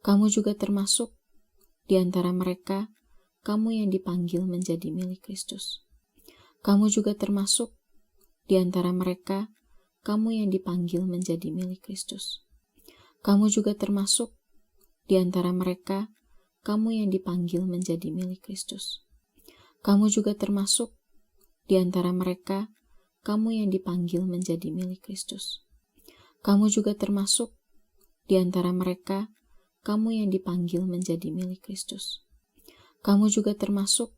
Kamu juga termasuk di antara mereka, kamu yang dipanggil menjadi milik Kristus. Kamu juga termasuk di antara mereka, kamu yang dipanggil menjadi milik Kristus. Kamu juga termasuk di antara mereka, kamu yang dipanggil menjadi milik Kristus. Kamu juga termasuk di antara mereka, kamu yang dipanggil menjadi milik Kristus. Kamu juga termasuk di antara mereka, kamu yang dipanggil menjadi milik Kristus. Kamu juga termasuk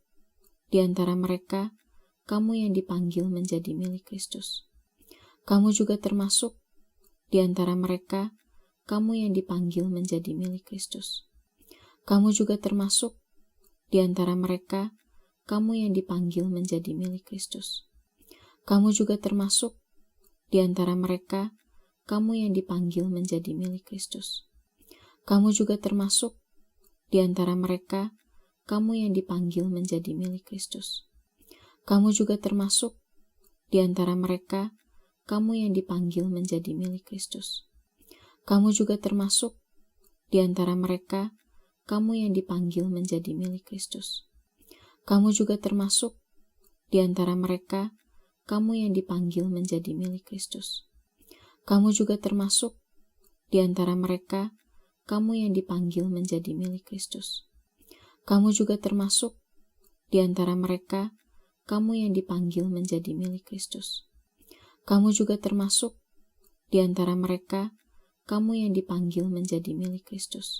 di antara mereka, kamu yang dipanggil menjadi milik Kristus. Kamu juga termasuk di antara mereka, kamu yang dipanggil menjadi milik Kristus. Kamu juga termasuk di antara mereka, kamu yang dipanggil menjadi milik Kristus. Kamu juga termasuk di antara mereka, kamu yang dipanggil menjadi milik Kristus. Kamu juga termasuk di antara mereka, kamu yang dipanggil menjadi milik Kristus. Kamu juga termasuk di antara mereka, kamu yang dipanggil menjadi milik Kristus. Kamu juga termasuk di antara mereka, kamu yang dipanggil menjadi milik Kristus. Kamu juga termasuk di antara mereka, kamu yang dipanggil menjadi milik Kristus. Kamu juga termasuk di antara mereka, kamu yang dipanggil menjadi milik Kristus. Kamu juga termasuk di antara mereka, kamu yang dipanggil menjadi milik Kristus. Kamu juga termasuk di antara mereka, kamu yang dipanggil menjadi milik Kristus.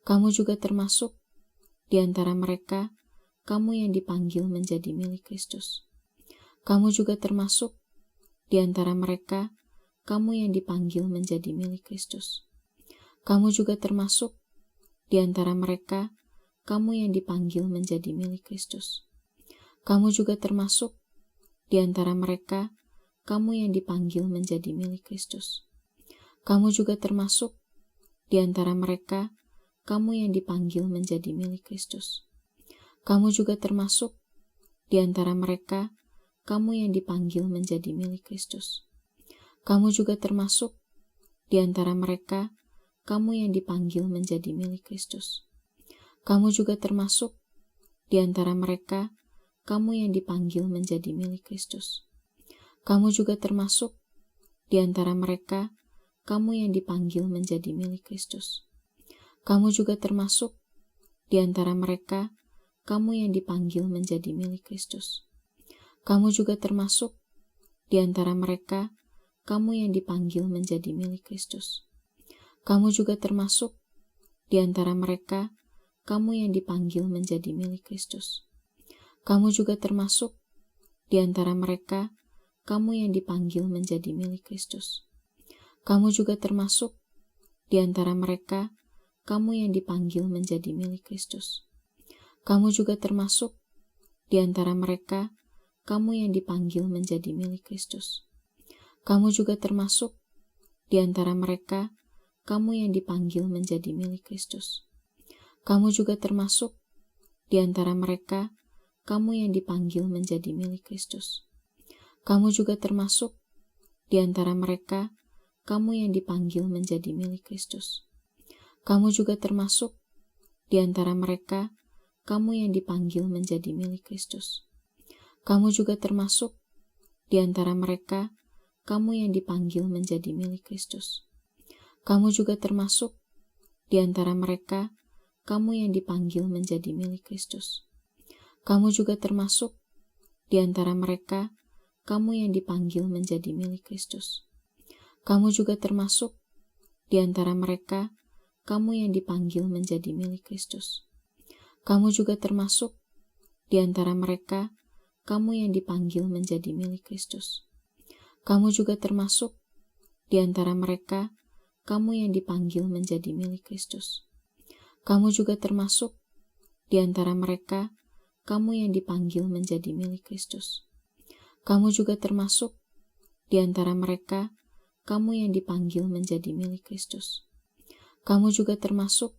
Kamu juga termasuk di antara mereka, kamu yang dipanggil menjadi milik Kristus. Kamu juga termasuk di antara mereka, kamu yang dipanggil menjadi milik Kristus. Kamu juga termasuk di antara mereka, kamu yang dipanggil menjadi milik Kristus. Kamu juga termasuk di antara mereka, kamu yang dipanggil menjadi milik Kristus. Kamu juga termasuk di antara mereka, kamu yang dipanggil menjadi milik Kristus. Kamu juga termasuk di antara mereka, kamu yang dipanggil menjadi milik Kristus. Kamu juga termasuk di antara mereka, kamu yang dipanggil menjadi milik Kristus. Kamu juga termasuk di antara mereka, kamu yang dipanggil menjadi milik Kristus. Kamu juga termasuk di antara mereka, kamu yang dipanggil menjadi milik Kristus. Kamu juga termasuk di antara mereka, kamu yang dipanggil menjadi milik Kristus. Kamu juga termasuk di antara mereka, kamu yang dipanggil menjadi milik Kristus. Kamu juga termasuk di antara mereka, kamu yang dipanggil menjadi milik Kristus. Kamu juga termasuk di antara mereka, kamu yang dipanggil menjadi milik Kristus. Kamu juga termasuk di antara mereka, kamu yang dipanggil menjadi milik Kristus. Kamu juga termasuk di antara mereka, kamu yang dipanggil menjadi milik Kristus. Kamu juga termasuk di antara mereka, kamu yang dipanggil menjadi milik Kristus. Kamu juga termasuk di antara mereka, kamu yang dipanggil menjadi milik Kristus. Kamu juga termasuk di antara mereka, kamu yang dipanggil menjadi milik Kristus. Kamu juga termasuk di antara mereka, kamu yang dipanggil menjadi milik Kristus. Kamu juga termasuk di antara mereka, kamu yang dipanggil menjadi milik Kristus. Kamu juga termasuk di antara mereka, kamu yang dipanggil menjadi milik Kristus. Kamu juga termasuk di antara mereka, kamu yang dipanggil menjadi milik Kristus. Kamu juga termasuk di antara mereka, kamu yang dipanggil menjadi milik Kristus. Kamu juga termasuk di antara mereka, kamu yang dipanggil menjadi milik Kristus. Kamu juga termasuk di antara mereka, kamu yang dipanggil menjadi milik Kristus. Kamu juga termasuk di antara mereka, kamu yang dipanggil menjadi milik Kristus. Kamu juga termasuk di antara mereka, kamu yang dipanggil menjadi milik Kristus. Kamu juga termasuk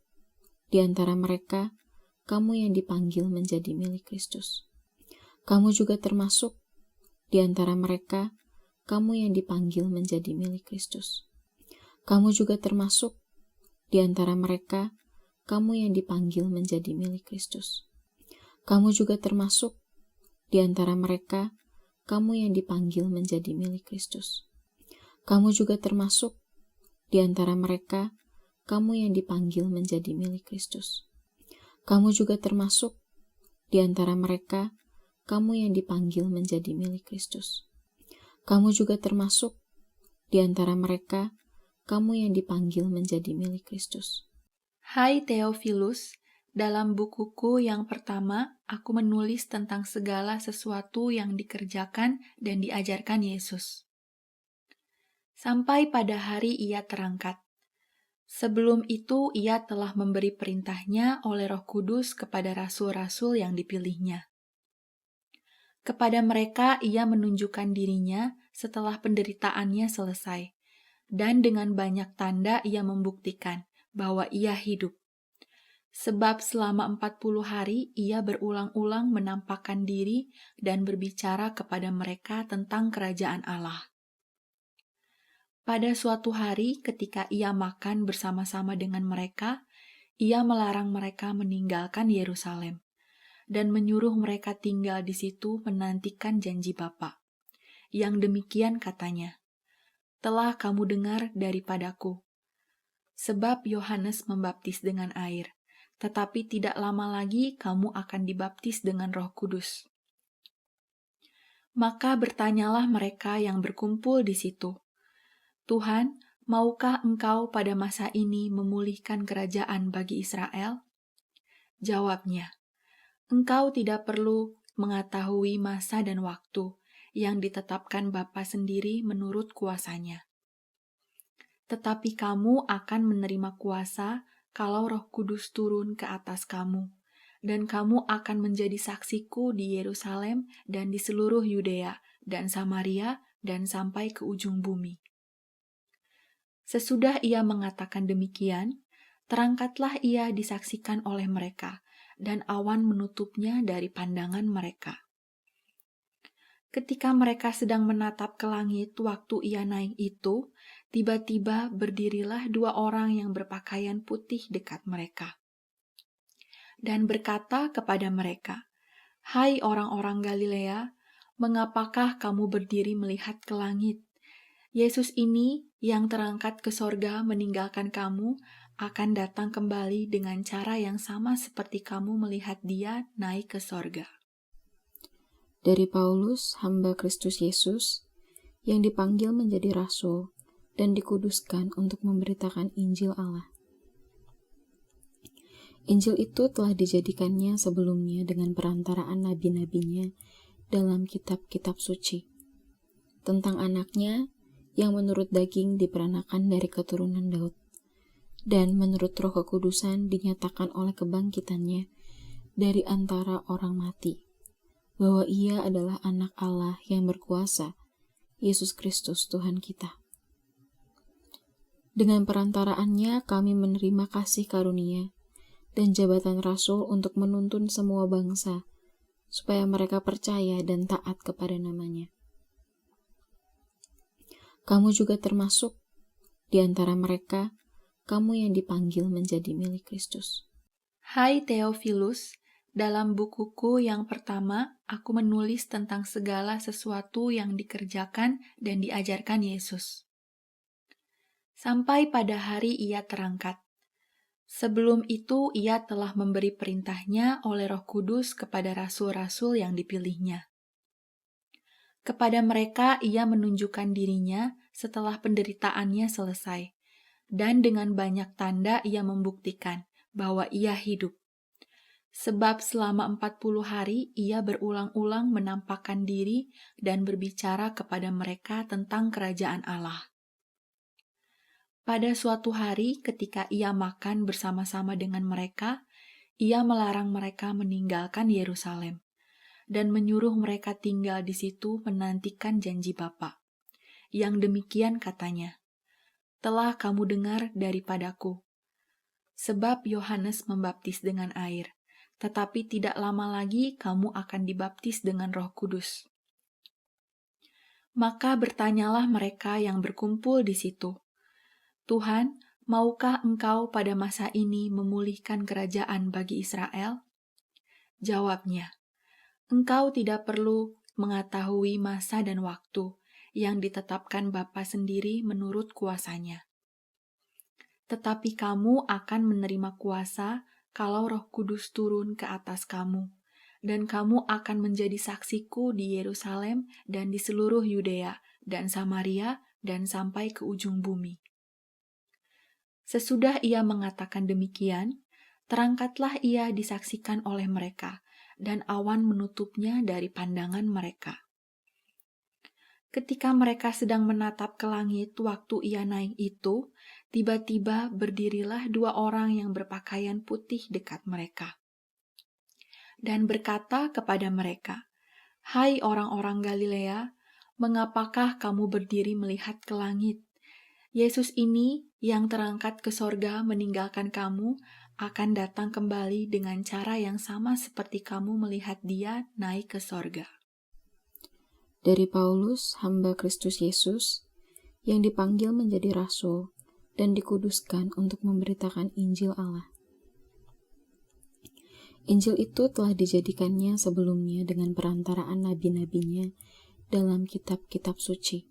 di antara mereka, kamu yang dipanggil menjadi milik Kristus. Kamu juga termasuk di antara mereka, kamu yang dipanggil menjadi milik Kristus. Kamu juga termasuk Di antara mereka, kamu yang dipanggil menjadi milik Kristus. Kamu juga termasuk di antara mereka, kamu yang dipanggil menjadi milik Kristus. Kamu juga termasuk di antara mereka, kamu yang dipanggil menjadi milik Kristus. Kamu juga termasuk di antara mereka, kamu yang dipanggil menjadi milik Kristus. Kamu juga termasuk di antara mereka, kamu yang dipanggil menjadi milik Kristus. Hai Theophilus, dalam bukuku yang pertama, aku menulis tentang segala sesuatu yang dikerjakan dan diajarkan Yesus. Sampai pada hari ia terangkat. Sebelum itu ia telah memberi perintahnya oleh Roh Kudus kepada rasul-rasul yang dipilihnya. Kepada mereka ia menunjukkan dirinya setelah penderitaannya selesai, dan dengan banyak tanda ia membuktikan bahwa ia hidup. Sebab selama 40 hari ia berulang-ulang menampakkan diri dan berbicara kepada mereka tentang kerajaan Allah. Pada suatu hari ketika ia makan bersama-sama dengan mereka, ia melarang mereka meninggalkan Yerusalem dan menyuruh mereka tinggal di situ menantikan janji Bapa. Yang demikian katanya, "Telah kamu dengar daripadaku. Sebab Yohanes membaptis dengan air, tetapi tidak lama lagi kamu akan dibaptis dengan Roh Kudus." Maka bertanyalah mereka yang berkumpul di situ, "Tuhan, maukah Engkau pada masa ini memulihkan kerajaan bagi Israel?" Jawabnya, "Engkau tidak perlu mengetahui masa dan waktu yang ditetapkan Bapa sendiri menurut kuasanya. Tetapi kamu akan menerima kuasa kalau Roh Kudus turun ke atas kamu, dan kamu akan menjadi saksiku di Yerusalem dan di seluruh Yudea dan Samaria dan sampai ke ujung bumi." Sesudah ia mengatakan demikian, terangkatlah ia disaksikan oleh mereka, dan awan menutupnya dari pandangan mereka. Ketika mereka sedang menatap ke langit waktu ia naik itu, tiba-tiba berdirilah 2 orang yang berpakaian putih dekat mereka, dan berkata kepada mereka, "Hai orang-orang Galilea, mengapakah kamu berdiri melihat ke langit? Yesus ini yang terangkat ke sorga meninggalkan kamu akan datang kembali dengan cara yang sama seperti kamu melihat dia naik ke sorga." Dari Paulus, hamba Kristus Yesus, yang dipanggil menjadi rasul dan dikuduskan untuk memberitakan Injil Allah. Injil itu telah dijadikannya sebelumnya dengan perantaraan nabi-nabinya dalam kitab-kitab suci, tentang anaknya yang menurut daging diperanakan dari keturunan Daud, dan menurut Roh Kekudusan dinyatakan oleh kebangkitannya dari antara orang mati, bahwa ia adalah anak Allah yang berkuasa, Yesus Kristus Tuhan kita. Dengan perantaraannya kami menerima kasih karunia dan jabatan rasul untuk menuntun semua bangsa, supaya mereka percaya dan taat kepada namanya. Kamu juga termasuk di antara mereka, kamu yang dipanggil menjadi milik Kristus. Hai Theophilus, dalam bukuku yang pertama, aku menulis tentang segala sesuatu yang dikerjakan dan diajarkan Yesus. Sampai pada hari ia terangkat. Sebelum itu ia telah memberi perintahnya oleh Roh Kudus kepada rasul-rasul yang dipilihnya. Kepada mereka ia menunjukkan dirinya setelah penderitaannya selesai, dan dengan banyak tanda ia membuktikan bahwa ia hidup. Sebab selama 40 hari ia berulang-ulang menampakkan diri dan berbicara kepada mereka tentang kerajaan Allah. Pada suatu hari ketika ia makan bersama-sama dengan mereka, ia melarang mereka meninggalkan Yerusalem dan menyuruh mereka tinggal di situ menantikan janji Bapa. Yang demikian katanya, "Telah kamu dengar daripadaku. Sebab Yohanes membaptis dengan air, tetapi tidak lama lagi kamu akan dibaptis dengan Roh Kudus." Maka bertanyalah mereka yang berkumpul di situ, "Tuhan, maukah engkau pada masa ini memulihkan kerajaan bagi Israel? Jawabnya, engkau tidak perlu mengetahui masa dan waktu yang ditetapkan Bapa sendiri menurut kuasanya. Tetapi kamu akan menerima kuasa kalau Roh Kudus turun ke atas kamu, dan kamu akan menjadi saksiku di Yerusalem dan di seluruh Yudea dan Samaria dan sampai ke ujung bumi. Sesudah ia mengatakan demikian, terangkatlah ia disaksikan oleh mereka, dan awan menutupnya dari pandangan mereka. Ketika mereka sedang menatap ke langit waktu ia naik itu, tiba-tiba berdirilah dua orang yang berpakaian putih dekat mereka. Dan berkata kepada mereka, "Hai orang-orang Galilea, mengapakah kamu berdiri melihat ke langit? Yesus ini yang terangkat ke sorga meninggalkan kamu, akan datang kembali dengan cara yang sama seperti kamu melihat dia naik ke sorga." Dari Paulus, hamba Kristus Yesus, yang dipanggil menjadi rasul dan dikuduskan untuk memberitakan Injil Allah. Injil itu telah dijadikannya sebelumnya dengan perantaraan nabi-nabinya dalam kitab-kitab suci,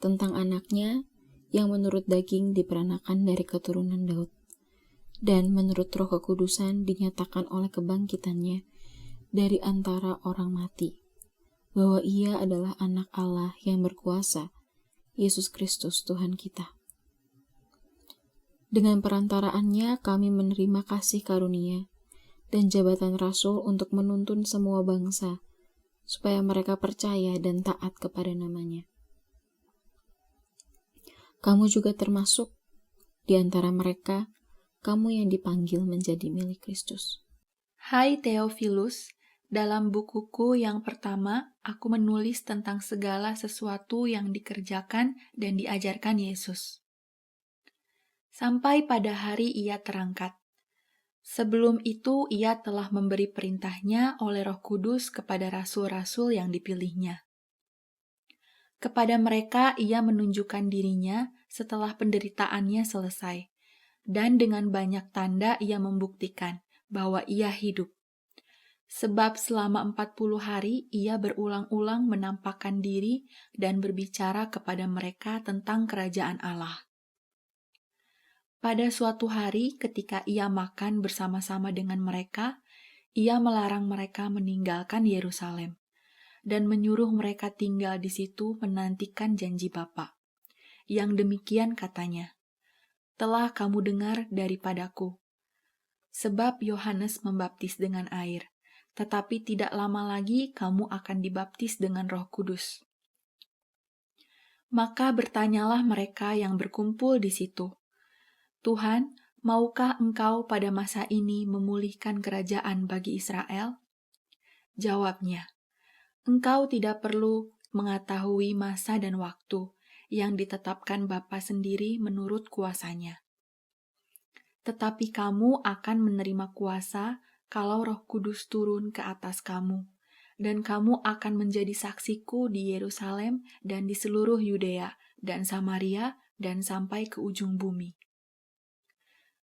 tentang anaknya yang menurut daging diperanakan dari keturunan Daud, dan menurut Roh Kekudusan dinyatakan oleh kebangkitannya dari antara orang mati, bahwa ia adalah anak Allah yang berkuasa, Yesus Kristus Tuhan kita. Dengan perantaraannya kami menerima kasih karunia dan jabatan rasul untuk menuntun semua bangsa, supaya mereka percaya dan taat kepada namanya. Kamu juga termasuk di antara mereka, kamu yang dipanggil menjadi milik Kristus. Hai Theophilus, dalam bukuku yang pertama, aku menulis tentang segala sesuatu yang dikerjakan dan diajarkan Yesus. Sampai pada hari ia terangkat. Sebelum itu ia telah memberi perintahnya oleh Roh Kudus kepada rasul-rasul yang dipilihnya. Kepada mereka ia menunjukkan dirinya setelah penderitaannya selesai, dan dengan banyak tanda ia membuktikan bahwa ia hidup. Sebab selama 40 hari ia berulang-ulang menampakkan diri dan berbicara kepada mereka tentang kerajaan Allah. Pada suatu hari ketika ia makan bersama-sama dengan mereka, ia melarang mereka meninggalkan Yerusalem dan menyuruh mereka tinggal di situ menantikan janji Bapa. Yang demikian katanya, "Telah kamu dengar daripadaku. Sebab Yohanes membaptis dengan air, tetapi tidak lama lagi kamu akan dibaptis dengan Roh Kudus." Maka bertanyalah mereka yang berkumpul di situ, "Tuhan, maukah engkau pada masa ini memulihkan kerajaan bagi Israel?" Jawabnya, engkau tidak perlu mengetahui masa dan waktu yang ditetapkan Bapa sendiri menurut kuasanya. Tetapi kamu akan menerima kuasa kalau Roh Kudus turun ke atas kamu, dan kamu akan menjadi saksiku di Yerusalem dan di seluruh Yudea dan Samaria dan sampai ke ujung bumi.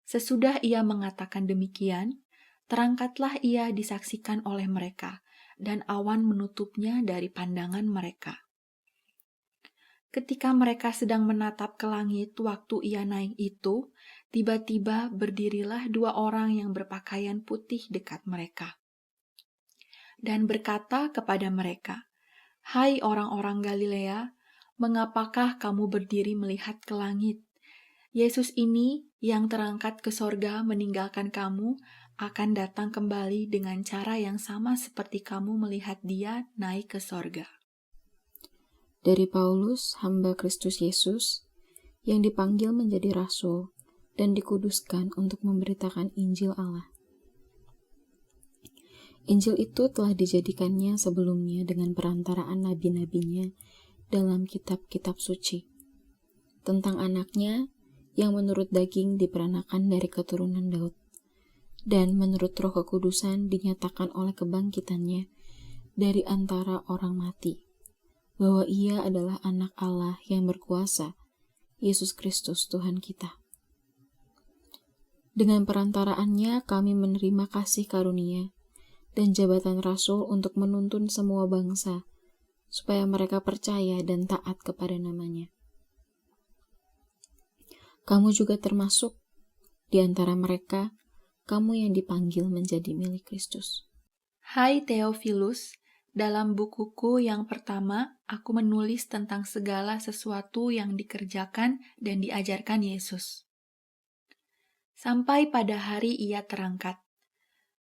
Sesudah ia mengatakan demikian, terangkatlah ia disaksikan oleh mereka, dan awan menutupnya dari pandangan mereka. Ketika mereka sedang menatap ke langit waktu ia naik itu, tiba-tiba berdirilah dua orang yang berpakaian putih dekat mereka. Dan berkata kepada mereka, "Hai orang-orang Galilea, mengapakah kamu berdiri melihat ke langit? Yesus ini yang terangkat ke sorga meninggalkan kamu, akan datang kembali dengan cara yang sama seperti kamu melihat dia naik ke sorga." Dari Paulus, hamba Kristus Yesus, yang dipanggil menjadi rasul dan dikuduskan untuk memberitakan Injil Allah. Injil itu telah dijadikannya sebelumnya dengan perantaraan nabi-nabinya dalam kitab-kitab suci, tentang anaknya yang menurut daging diperanakan dari keturunan Daud, dan menurut Roh Kekudusan dinyatakan oleh kebangkitannya dari antara orang mati, bahwa ia adalah anak Allah yang berkuasa, Yesus Kristus Tuhan kita. Dengan perantaraannya kami menerima kasih karunia dan jabatan rasul untuk menuntun semua bangsa, supaya mereka percaya dan taat kepada namanya. Kamu juga termasuk di antara mereka, kamu yang dipanggil menjadi milik Kristus. Hai Theophilus, dalam bukuku yang pertama, aku menulis tentang segala sesuatu yang dikerjakan dan diajarkan Yesus. Sampai pada hari ia terangkat.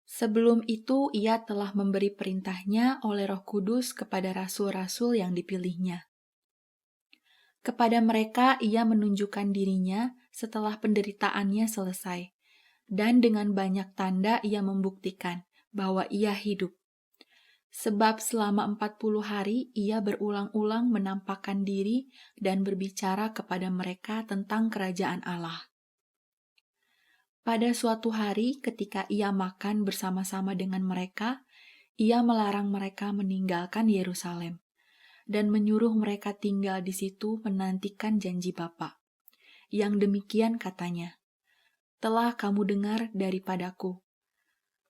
Sebelum itu ia telah memberi perintahnya oleh Roh Kudus kepada rasul-rasul yang dipilihnya. Kepada mereka ia menunjukkan dirinya setelah penderitaannya selesai, dan dengan banyak tanda ia membuktikan bahwa ia hidup. Sebab selama 40 hari ia berulang-ulang menampakkan diri dan berbicara kepada mereka tentang kerajaan Allah. Pada suatu hari ketika ia makan bersama-sama dengan mereka, ia melarang mereka meninggalkan Yerusalem dan menyuruh mereka tinggal di situ menantikan janji Bapa. Yang demikian katanya, "Telah kamu dengar daripadaku.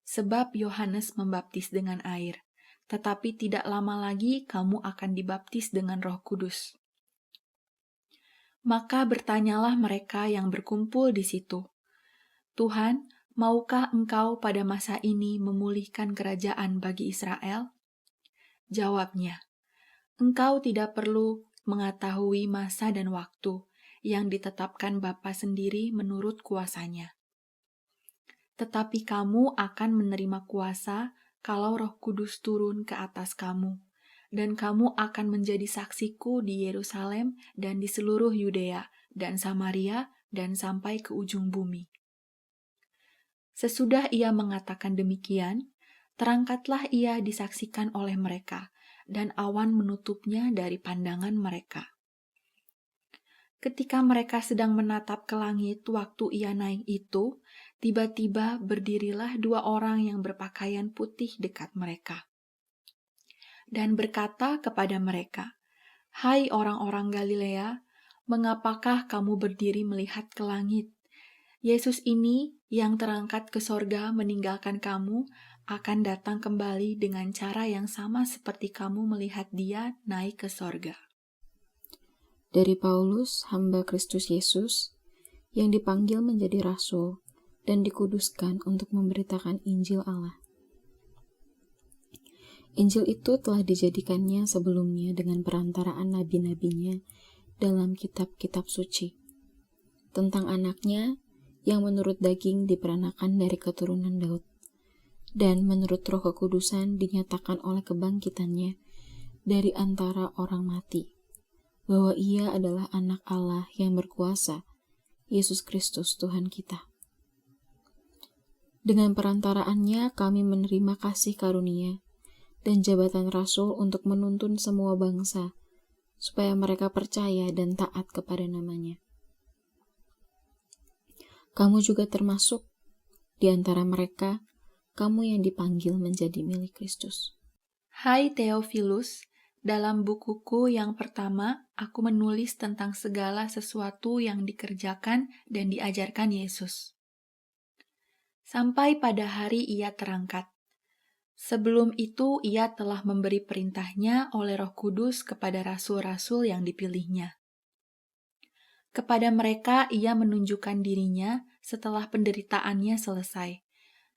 Sebab Yohanes membaptis dengan air, tetapi tidak lama lagi kamu akan dibaptis dengan Roh Kudus." Maka bertanyalah mereka yang berkumpul di situ, "Tuhan, maukah Engkau pada masa ini memulihkan kerajaan bagi Israel?" Jawabnya, "Engkau tidak perlu mengetahui masa dan waktu yang ditetapkan Bapa sendiri menurut kuasanya. Tetapi kamu akan menerima kuasa kalau Roh Kudus turun ke atas kamu, dan kamu akan menjadi saksiku di Yerusalem dan di seluruh Yudea dan Samaria dan sampai ke ujung bumi." Sesudah ia mengatakan demikian, terangkatlah ia disaksikan oleh mereka, dan awan menutupnya dari pandangan mereka. Ketika mereka sedang menatap ke langit waktu ia naik itu, tiba-tiba berdirilah 2 orang yang berpakaian putih dekat mereka, dan berkata kepada mereka, "Hai orang-orang Galilea, mengapakah kamu berdiri melihat ke langit? Yesus ini yang terangkat ke sorga meninggalkan kamu akan datang kembali dengan cara yang sama seperti kamu melihat dia naik ke sorga." Dari Paulus, hamba Kristus Yesus, yang dipanggil menjadi rasul dan dikuduskan untuk memberitakan Injil Allah. Injil itu telah dijadikannya sebelumnya dengan perantaraan nabi-nabinya dalam kitab-kitab suci, tentang anaknya yang menurut daging diperanakan dari keturunan Daud, dan menurut Roh Kekudusan dinyatakan oleh kebangkitannya dari antara orang mati, bahwa ia adalah anak Allah yang berkuasa, Yesus Kristus Tuhan kita. Dengan perantaraannya kami menerima kasih karunia dan jabatan rasul untuk menuntun semua bangsa, supaya mereka percaya dan taat kepada namanya. Kamu juga termasuk di antara mereka, kamu yang dipanggil menjadi milik Kristus. Hai Theophilus, dalam bukuku yang pertama, aku menulis tentang segala sesuatu yang dikerjakan dan diajarkan Yesus. Sampai pada hari ia terangkat. Sebelum itu ia telah memberi perintahnya oleh Roh Kudus kepada rasul-rasul yang dipilihnya. Kepada mereka ia menunjukkan dirinya setelah penderitaannya selesai,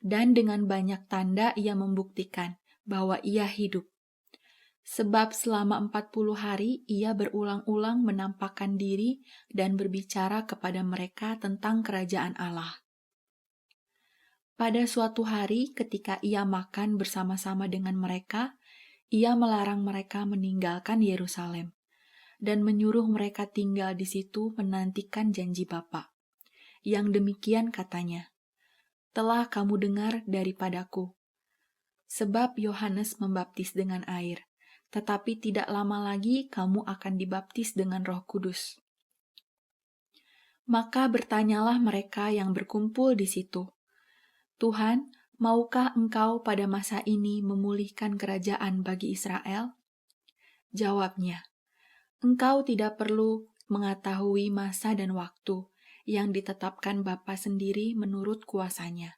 dan dengan banyak tanda ia membuktikan bahwa ia hidup. Sebab selama 40 hari ia berulang-ulang menampakkan diri dan berbicara kepada mereka tentang kerajaan Allah. Pada suatu hari ketika ia makan bersama-sama dengan mereka, ia melarang mereka meninggalkan Yerusalem dan menyuruh mereka tinggal di situ menantikan janji Bapa. Yang demikian katanya, "Telah kamu dengar daripadaku. Sebab Yohanes membaptis dengan air, tetapi tidak lama lagi kamu akan dibaptis dengan Roh Kudus." Maka bertanyalah mereka yang berkumpul di situ, "Tuhan, maukah Engkau pada masa ini memulihkan kerajaan bagi Israel?" Jawabnya, "Engkau tidak perlu mengetahui masa dan waktu yang ditetapkan Bapa sendiri menurut kuasa-Nya.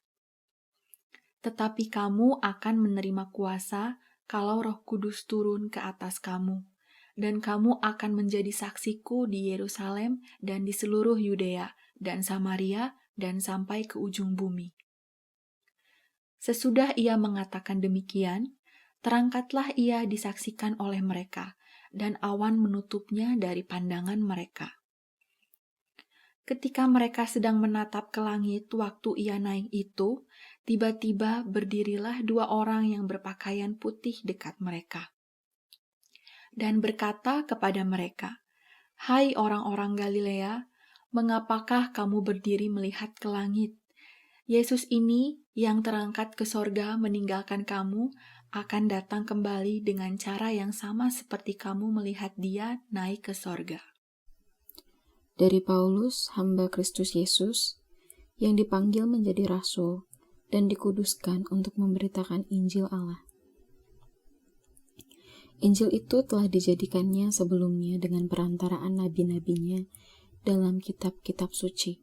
Tetapi kamu akan menerima kuasa kalau Roh Kudus turun ke atas kamu, dan kamu akan menjadi saksiku di Yerusalem dan di seluruh Yudea dan Samaria dan sampai ke ujung bumi." Sesudah ia mengatakan demikian, terangkatlah ia disaksikan oleh mereka, dan awan menutupnya dari pandangan mereka. Ketika mereka sedang menatap ke langit waktu ia naik itu, tiba-tiba berdirilah 2 orang yang berpakaian putih dekat mereka, dan berkata kepada mereka, "Hai orang-orang Galilea, mengapakah kamu berdiri melihat ke langit? Yesus ini yang terangkat ke sorga meninggalkan kamu, akan datang kembali dengan cara yang sama seperti kamu melihat Dia naik ke sorga." Dari Paulus, hamba Kristus Yesus, yang dipanggil menjadi rasul dan dikuduskan untuk memberitakan Injil Allah. Injil itu telah dijadikannya sebelumnya dengan perantaraan nabi-nabinya dalam kitab-kitab suci,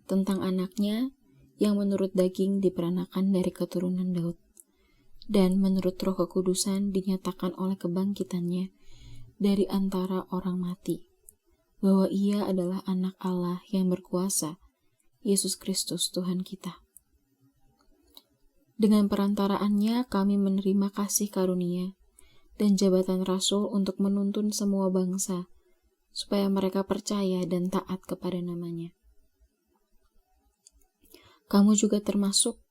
tentang anaknya yang menurut daging diperanakan dari keturunan Daud, dan menurut Roh Kekudusan dinyatakan oleh kebangkitannya dari antara orang mati, bahwa ia adalah anak Allah yang berkuasa, Yesus Kristus Tuhan kita. Dengan perantaraannya kami menerima kasih karunia dan jabatan rasul untuk menuntun semua bangsa, supaya mereka percaya dan taat kepada namanya. Kamu juga termasuk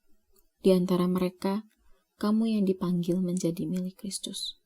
di antara mereka, kamu yang dipanggil menjadi milik Kristus.